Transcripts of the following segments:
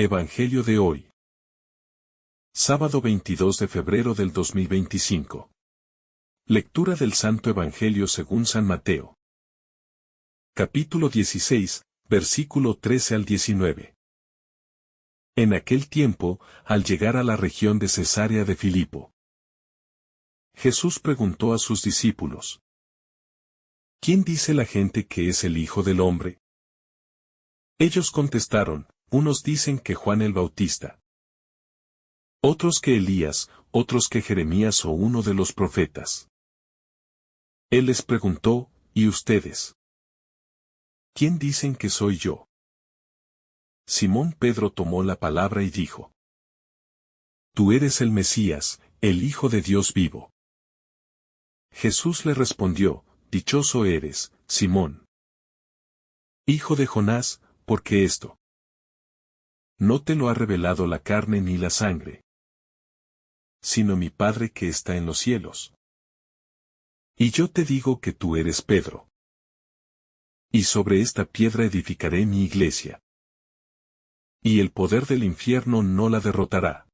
Evangelio de hoy. Sábado 22 de febrero del 2025. Lectura del Santo Evangelio según San Mateo. Capítulo 16, versículo 13 al 19. En aquel tiempo, al llegar a la región de Cesarea de Filipo, Jesús preguntó a sus discípulos: ¿Quién dice la gente que es el Hijo del Hombre? Ellos contestaron: unos dicen que Juan el Bautista, otros que Elías, otros que Jeremías o uno de los profetas. Él les preguntó: ¿y ustedes? ¿Quién dicen que soy yo? Simón Pedro tomó la palabra y dijo: Tú eres el Mesías, el Hijo de Dios vivo. Jesús le respondió: Dichoso eres, Simón, hijo de Jonás, porque esto no te lo ha revelado la carne ni la sangre, sino mi Padre que está en los cielos. Y yo te digo que tú eres Pedro, y sobre esta piedra edificaré mi iglesia, y el poder del infierno no la derrotará.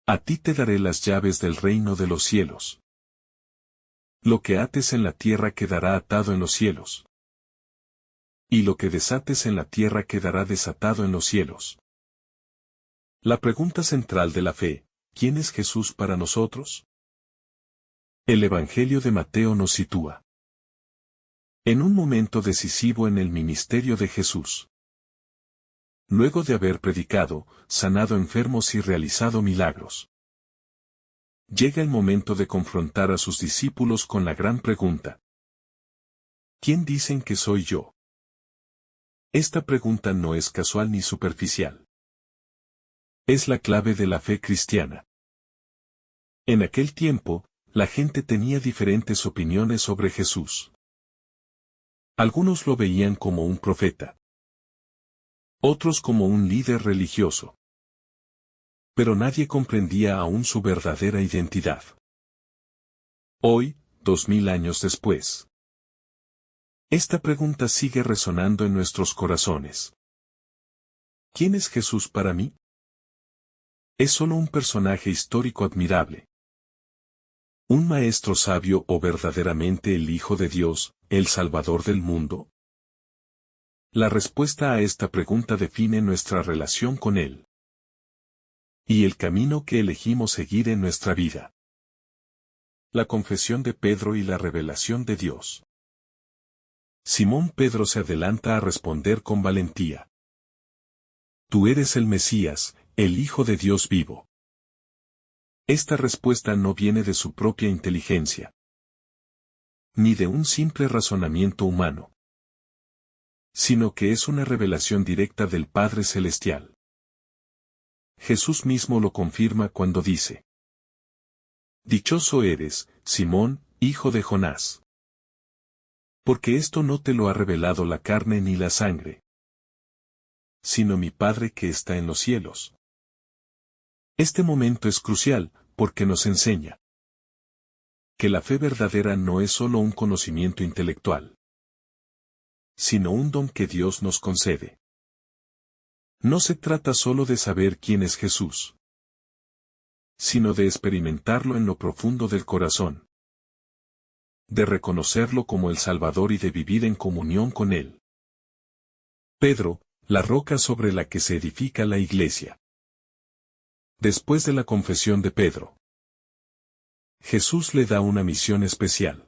A ti te daré las llaves del reino de los cielos. Lo que ates en la tierra quedará atado en los cielos, y lo que desates en la tierra quedará desatado en los cielos. La pregunta central de la fe: ¿quién es Jesús para nosotros? El Evangelio de Mateo nos sitúa en un momento decisivo en el ministerio de Jesús. Luego de haber predicado, sanado enfermos y realizado milagros, llega el momento de confrontar a sus discípulos con la gran pregunta: ¿quién dicen que soy yo? Esta pregunta no es casual ni superficial. Es la clave de la fe cristiana. En aquel tiempo, la gente tenía diferentes opiniones sobre Jesús. Algunos lo veían como un profeta, otros como un líder religioso. Pero nadie comprendía aún su verdadera identidad. Hoy, 2000 años después, esta pregunta sigue resonando en nuestros corazones. ¿Quién es Jesús para mí? ¿Es solo un personaje histórico admirable, un maestro sabio o verdaderamente el Hijo de Dios, el Salvador del mundo? La respuesta a esta pregunta define nuestra relación con Él y el camino que elegimos seguir en nuestra vida. La confesión de Pedro y la revelación de Dios. Simón Pedro se adelanta a responder con valentía: Tú eres el Mesías, el Hijo de Dios vivo. Esta respuesta no viene de su propia inteligencia, ni de un simple razonamiento humano, sino que es una revelación directa del Padre Celestial. Jesús mismo lo confirma cuando dice: Dichoso eres, Simón, hijo de Jonás, porque esto no te lo ha revelado la carne ni la sangre, sino mi Padre que está en los cielos. Este momento es crucial, porque nos enseña que la fe verdadera no es solo un conocimiento intelectual, sino un don que Dios nos concede. No se trata solo de saber quién es Jesús, sino de experimentarlo en lo profundo del corazón, de reconocerlo como el Salvador y de vivir en comunión con Él. Pedro, la roca sobre la que se edifica la iglesia. Después de la confesión de Pedro, Jesús le da una misión especial.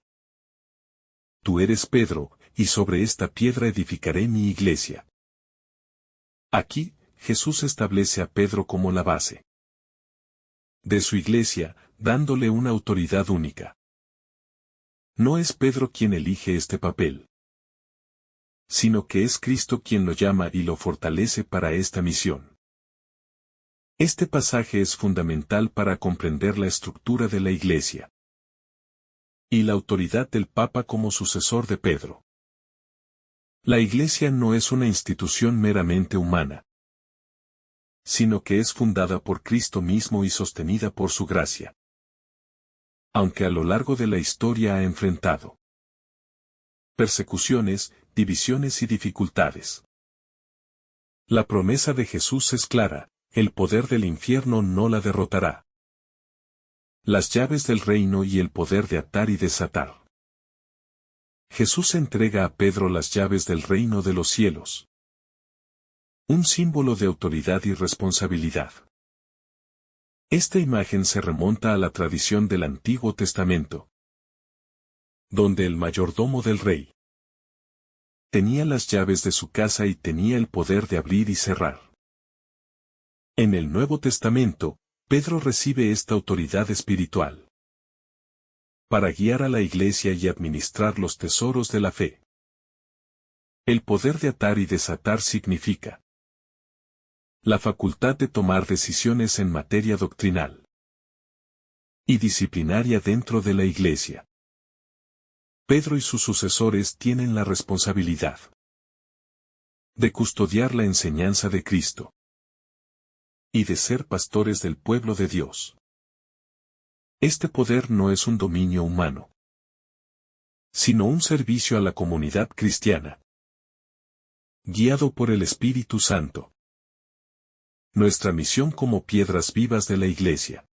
Tú eres Pedro, y sobre esta piedra edificaré mi iglesia. Aquí, Jesús establece a Pedro como la base de su iglesia, dándole una autoridad única. No es Pedro quien elige este papel, sino que es Cristo quien lo llama y lo fortalece para esta misión. Este pasaje es fundamental para comprender la estructura de la iglesia y la autoridad del Papa como sucesor de Pedro. La iglesia no es una institución meramente humana, sino que es fundada por Cristo mismo y sostenida por su gracia. Aunque a lo largo de la historia ha enfrentado persecuciones, divisiones y dificultades, La promesa de Jesús es clara, el poder del infierno no la derrotará. Las llaves del reino y el poder de atar y desatar. Jesús entrega a Pedro las llaves del reino de los cielos. Un símbolo de autoridad y responsabilidad. Esta imagen se remonta a la tradición del Antiguo Testamento, donde el mayordomo del rey tenía las llaves de su casa y tenía el poder de abrir y cerrar. En el Nuevo Testamento, Pedro recibe esta autoridad espiritual para guiar a la iglesia y administrar los tesoros de la fe. El poder de atar y desatar significa la facultad de tomar decisiones en materia doctrinal y disciplinaria dentro de la iglesia. Pedro y sus sucesores tienen la responsabilidad de custodiar la enseñanza de Cristo y de ser pastores del pueblo de Dios. Este poder no es un dominio humano, sino un servicio a la comunidad cristiana, guiado por el Espíritu Santo. Nuestra misión como piedras vivas de la Iglesia.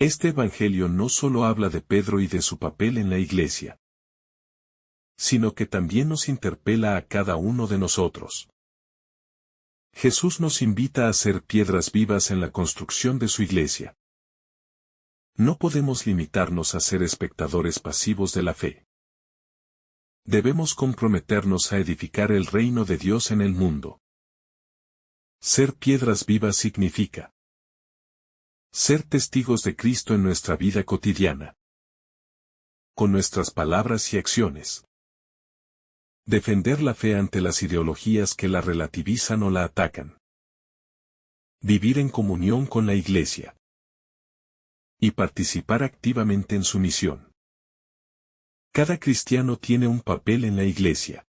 Este Evangelio no solo habla de Pedro y de su papel en la Iglesia, sino que también nos interpela a cada uno de nosotros. Jesús nos invita a ser piedras vivas en la construcción de su Iglesia. No podemos limitarnos a ser espectadores pasivos de la fe. Debemos comprometernos a edificar el reino de Dios en el mundo. Ser piedras vivas significa ser testigos de Cristo en nuestra vida cotidiana, con nuestras palabras y acciones. Defender la fe ante las ideologías que la relativizan o la atacan. Vivir en comunión con la Iglesia. Y participar activamente en su misión. Cada cristiano tiene un papel en la Iglesia.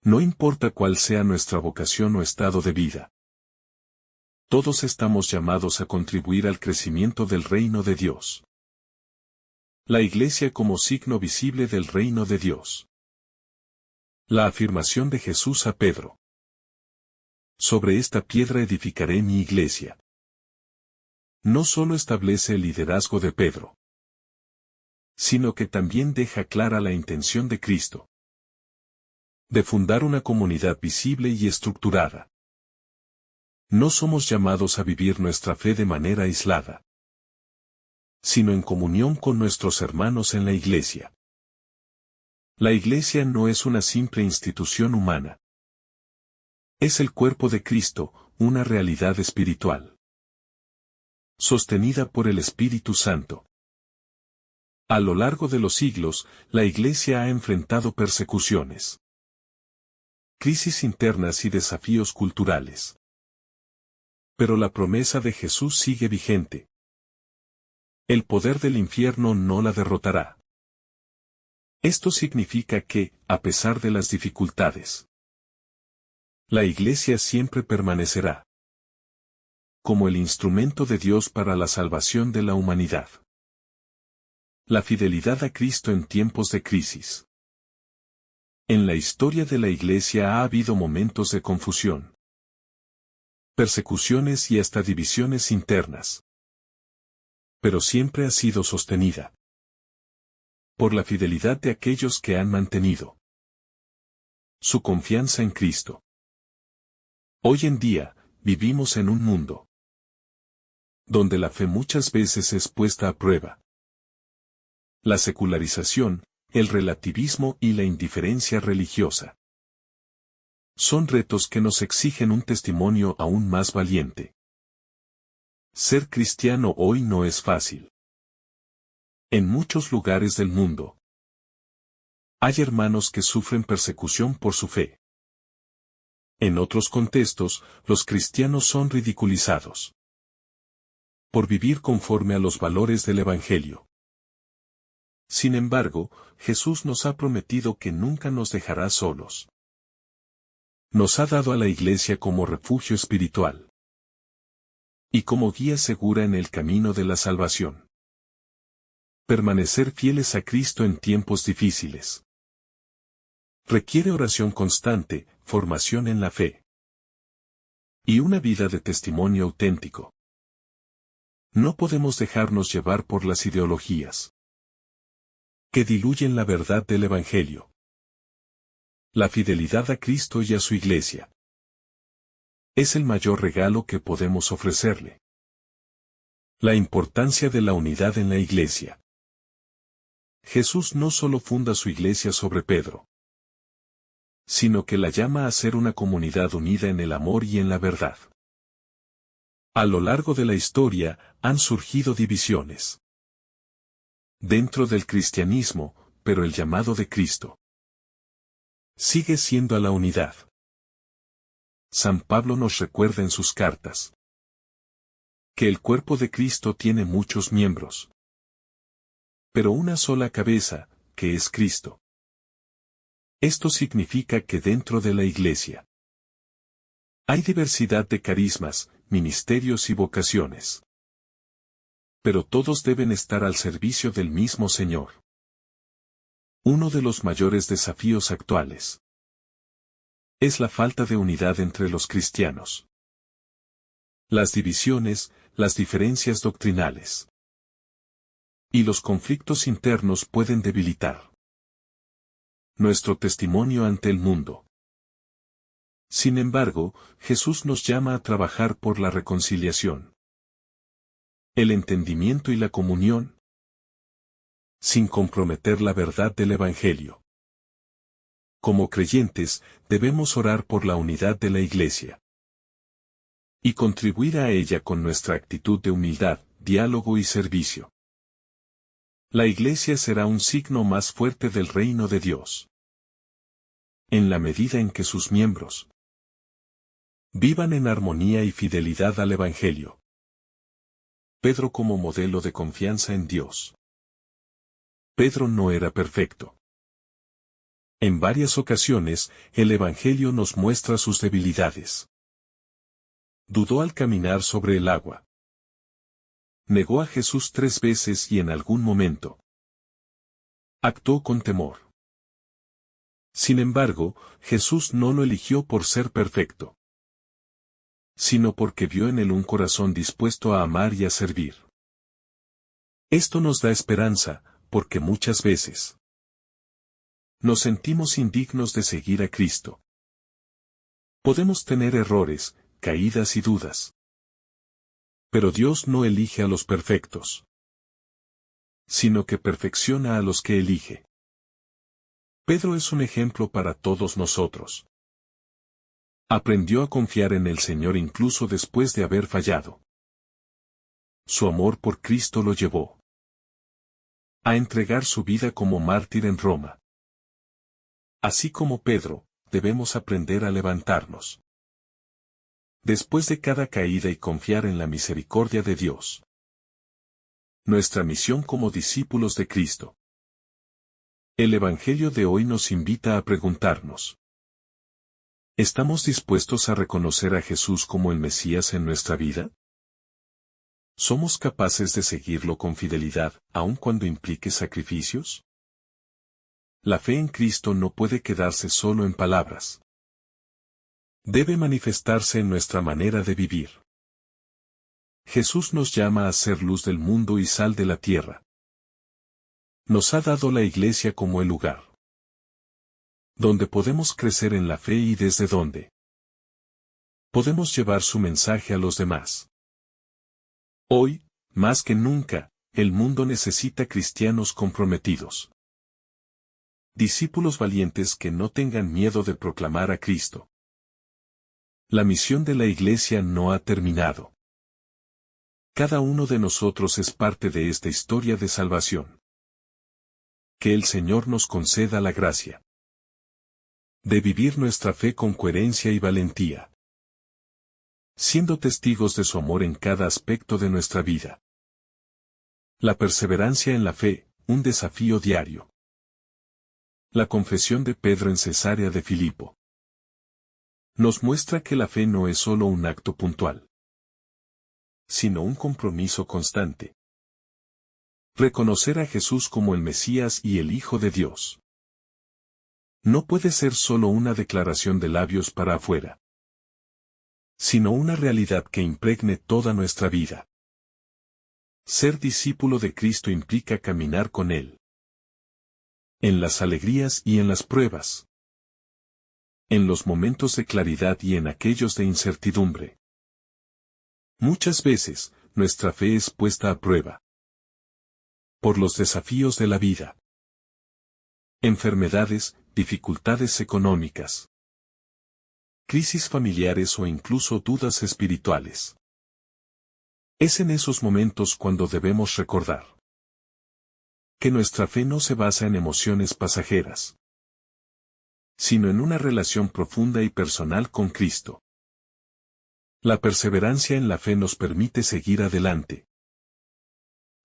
No importa cuál sea nuestra vocación o estado de vida. Todos estamos llamados a contribuir al crecimiento del reino de Dios. La Iglesia como signo visible del reino de Dios. La afirmación de Jesús a Pedro. Sobre esta piedra edificaré mi iglesia. No solo establece el liderazgo de Pedro, sino que también deja clara la intención de Cristo de fundar una comunidad visible y estructurada. No somos llamados a vivir nuestra fe de manera aislada, sino en comunión con nuestros hermanos en la Iglesia. La Iglesia no es una simple institución humana. Es el cuerpo de Cristo, una realidad espiritual, sostenida por el Espíritu Santo. A lo largo de los siglos, la Iglesia ha enfrentado persecuciones, crisis internas y desafíos culturales. Pero la promesa de Jesús sigue vigente. El poder del infierno no la derrotará. Esto significa que, a pesar de las dificultades, la Iglesia siempre permanecerá como el instrumento de Dios para la salvación de la humanidad. La fidelidad a Cristo en tiempos de crisis. En la historia de la Iglesia ha habido momentos de confusión, persecuciones y hasta divisiones internas. Pero siempre ha sido sostenida por la fidelidad de aquellos que han mantenido su confianza en Cristo. Hoy en día, vivimos en un mundo donde la fe muchas veces es puesta a prueba. La secularización, el relativismo y la indiferencia religiosa son retos que nos exigen un testimonio aún más valiente. Ser cristiano hoy no es fácil. En muchos lugares del mundo hay hermanos que sufren persecución por su fe. En otros contextos, los cristianos son ridiculizados por vivir conforme a los valores del Evangelio. Sin embargo, Jesús nos ha prometido que nunca nos dejará solos. Nos ha dado a la Iglesia como refugio espiritual y como guía segura en el camino de la salvación. Permanecer fieles a Cristo en tiempos difíciles Requiere oración constante, formación en la fe. Y una vida de testimonio auténtico. No podemos dejarnos llevar por las ideologías que diluyen la verdad del Evangelio. La fidelidad a Cristo y a su Iglesia es el mayor regalo que podemos ofrecerle. La importancia de la unidad en la Iglesia. Jesús no solo funda su Iglesia sobre Pedro, sino que la llama a ser una comunidad unida en el amor y en la verdad. A lo largo de la historia, han surgido divisiones dentro del cristianismo, pero el llamado de Cristo sigue siendo a la unidad. San Pablo nos recuerda en sus cartas que el cuerpo de Cristo tiene muchos miembros, pero una sola cabeza, que es Cristo. Esto significa que dentro de la Iglesia hay diversidad de carismas, ministerios y vocaciones, pero todos deben estar al servicio del mismo Señor. Uno de los mayores desafíos actuales es la falta de unidad entre los cristianos. Las divisiones, las diferencias doctrinales y los conflictos internos pueden debilitar nuestro testimonio ante el mundo. Sin embargo, Jesús nos llama a trabajar por la reconciliación, el entendimiento y la comunión, sin comprometer la verdad del Evangelio. Como creyentes, debemos orar por la unidad de la Iglesia y contribuir a ella con nuestra actitud de humildad, diálogo y servicio. La Iglesia será un signo más fuerte del reino de Dios, en la medida en que sus miembros vivan en armonía y fidelidad al Evangelio. Pedro como modelo de confianza en Dios. Pedro no era perfecto. En varias ocasiones, el Evangelio nos muestra sus debilidades. Dudó al caminar sobre el agua. Negó a Jesús 3 veces y en algún momento actuó con temor. Sin embargo, Jesús no lo eligió por ser perfecto, sino porque vio en él un corazón dispuesto a amar y a servir. Esto nos da esperanza, porque muchas veces nos sentimos indignos de seguir a Cristo. Podemos tener errores, caídas y dudas. Pero Dios no elige a los perfectos, sino que perfecciona a los que elige. Pedro es un ejemplo para todos nosotros. Aprendió a confiar en el Señor incluso después de haber fallado. Su amor por Cristo lo llevó a entregar su vida como mártir en Roma. Así como Pedro, debemos aprender a levantarnos después de cada caída y confiar en la misericordia de Dios. Nuestra misión como discípulos de Cristo. El Evangelio de hoy nos invita a preguntarnos: ¿estamos dispuestos a reconocer a Jesús como el Mesías en nuestra vida? ¿Somos capaces de seguirlo con fidelidad, aun cuando implique sacrificios? La fe en Cristo no puede quedarse solo en palabras. Debe manifestarse en nuestra manera de vivir. Jesús nos llama a ser luz del mundo y sal de la tierra. Nos ha dado la Iglesia como el lugar donde podemos crecer en la fe y desde donde podemos llevar su mensaje a los demás. Hoy, más que nunca, el mundo necesita cristianos comprometidos. Discípulos valientes que no tengan miedo de proclamar a Cristo. La misión de la Iglesia no ha terminado. Cada uno de nosotros es parte de esta historia de salvación. Que el Señor nos conceda la gracia de vivir nuestra fe con coherencia y valentía, siendo testigos de su amor en cada aspecto de nuestra vida. La perseverancia en la fe, un desafío diario. La confesión de Pedro en Cesarea de Filipo nos muestra que la fe no es solo un acto puntual, sino un compromiso constante. Reconocer a Jesús como el Mesías y el Hijo de Dios No puede ser solo una declaración de labios para afuera, sino una realidad que impregne toda nuestra vida. Ser discípulo de Cristo implica caminar con Él, en las alegrías y en las pruebas, en los momentos de claridad y en aquellos de incertidumbre. Muchas veces, nuestra fe es puesta a prueba por los desafíos de la vida. Enfermedades, dificultades económicas, crisis familiares o incluso dudas espirituales. Es en esos momentos cuando debemos recordar que nuestra fe no se basa en emociones pasajeras, sino en una relación profunda y personal con Cristo. La perseverancia en la fe nos permite seguir adelante,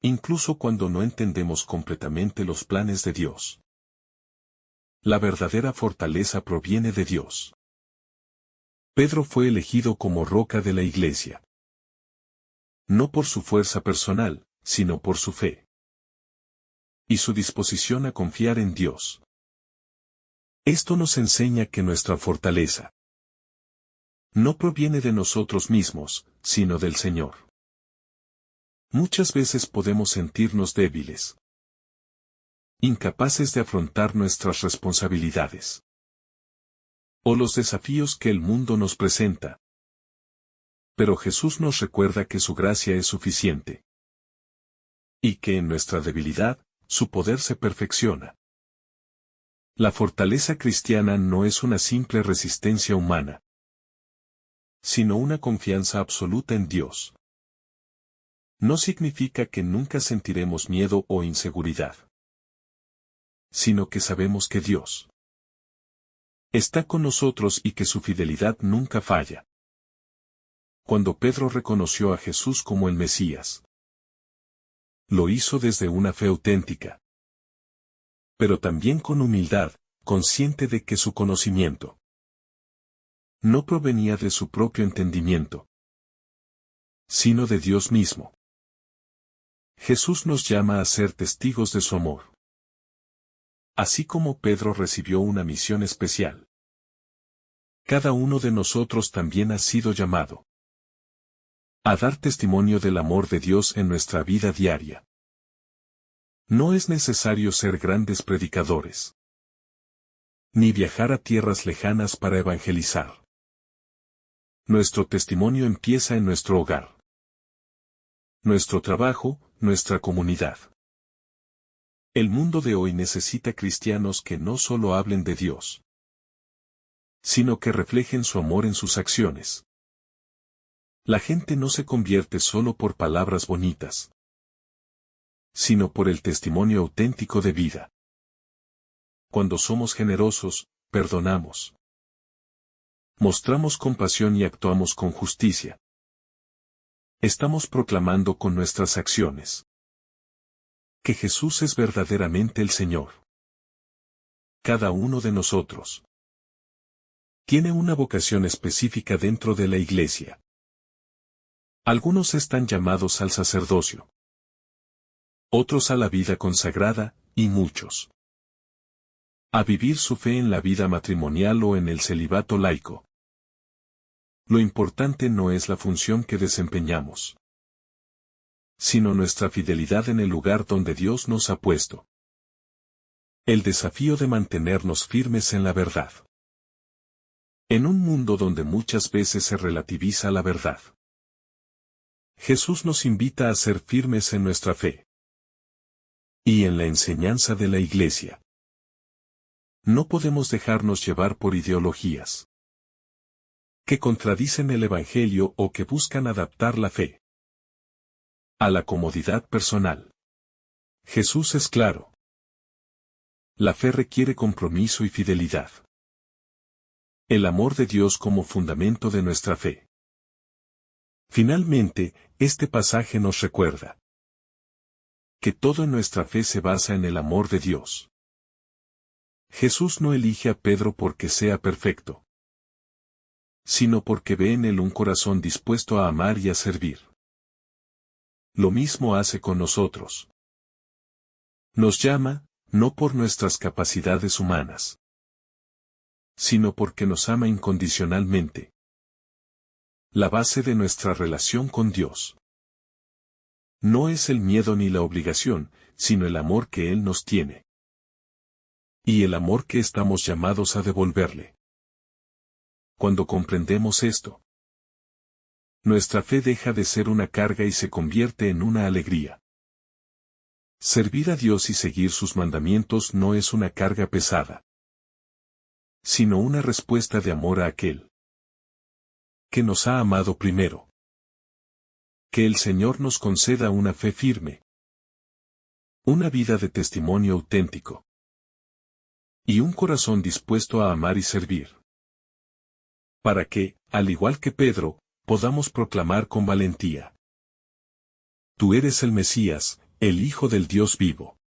incluso cuando no entendemos completamente los planes de Dios. La verdadera fortaleza proviene de Dios. Pedro fue elegido como roca de la iglesia, no por su fuerza personal, sino por su fe y su disposición a confiar en Dios. Esto nos enseña que nuestra fortaleza no proviene de nosotros mismos, sino del Señor. Muchas veces podemos sentirnos débiles, incapaces de afrontar nuestras responsabilidades o los desafíos que el mundo nos presenta. Pero Jesús nos recuerda que su gracia es suficiente y que en nuestra debilidad, su poder se perfecciona. La fortaleza cristiana no es una simple resistencia humana, sino una confianza absoluta en Dios. No significa que nunca sentiremos miedo o inseguridad, sino que sabemos que Dios está con nosotros y que su fidelidad nunca falla. Cuando Pedro reconoció a Jesús como el Mesías, lo hizo desde una fe auténtica, pero también con humildad, consciente de que su conocimiento no provenía de su propio entendimiento, sino de Dios mismo. Jesús nos llama a ser testigos de su amor. Así como Pedro recibió una misión especial, cada uno de nosotros también ha sido llamado a dar testimonio del amor de Dios en nuestra vida diaria. No es necesario ser grandes predicadores, ni viajar a tierras lejanas para evangelizar. Nuestro testimonio empieza en nuestro hogar, nuestro trabajo, nuestra comunidad. El mundo de hoy necesita cristianos que no solo hablen de Dios, sino que reflejen su amor en sus acciones. La gente no se convierte solo por palabras bonitas, sino por el testimonio auténtico de vida. Cuando somos generosos, perdonamos, mostramos compasión y actuamos con justicia, estamos proclamando con nuestras acciones que Jesús es verdaderamente el Señor. Cada uno de nosotros tiene una vocación específica dentro de la iglesia. Algunos están llamados al sacerdocio, otros a la vida consagrada, y muchos a vivir su fe en la vida matrimonial o en el celibato laico. Lo importante no es la función que desempeñamos, sino nuestra fidelidad en el lugar donde Dios nos ha puesto. El desafío de mantenernos firmes en la verdad. En un mundo donde muchas veces se relativiza la verdad, Jesús nos invita a ser firmes en nuestra fe y en la enseñanza de la Iglesia. No podemos dejarnos llevar por ideologías que contradicen el Evangelio o que buscan adaptar la fe a la comodidad personal. Jesús es claro. La fe requiere compromiso y fidelidad. El amor de Dios como fundamento de nuestra fe. Finalmente, este pasaje nos recuerda que todo en nuestra fe se basa en el amor de Dios. Jesús no elige a Pedro porque sea perfecto, sino porque ve en él un corazón dispuesto a amar y a servir. Lo mismo hace con nosotros. Nos llama, no por nuestras capacidades humanas, sino porque nos ama incondicionalmente. La base de nuestra relación con Dios no es el miedo ni la obligación, sino el amor que Él nos tiene. Y el amor que estamos llamados a devolverle. Cuando comprendemos esto, nuestra fe deja de ser una carga y se convierte en una alegría. Servir a Dios y seguir sus mandamientos no es una carga pesada, sino una respuesta de amor a aquel que nos ha amado primero. Que el Señor nos conceda una fe firme, una vida de testimonio auténtico y un corazón dispuesto a amar y servir. Para que, al igual que Pedro, podamos proclamar con valentía: Tú eres el Mesías, el Hijo del Dios vivo.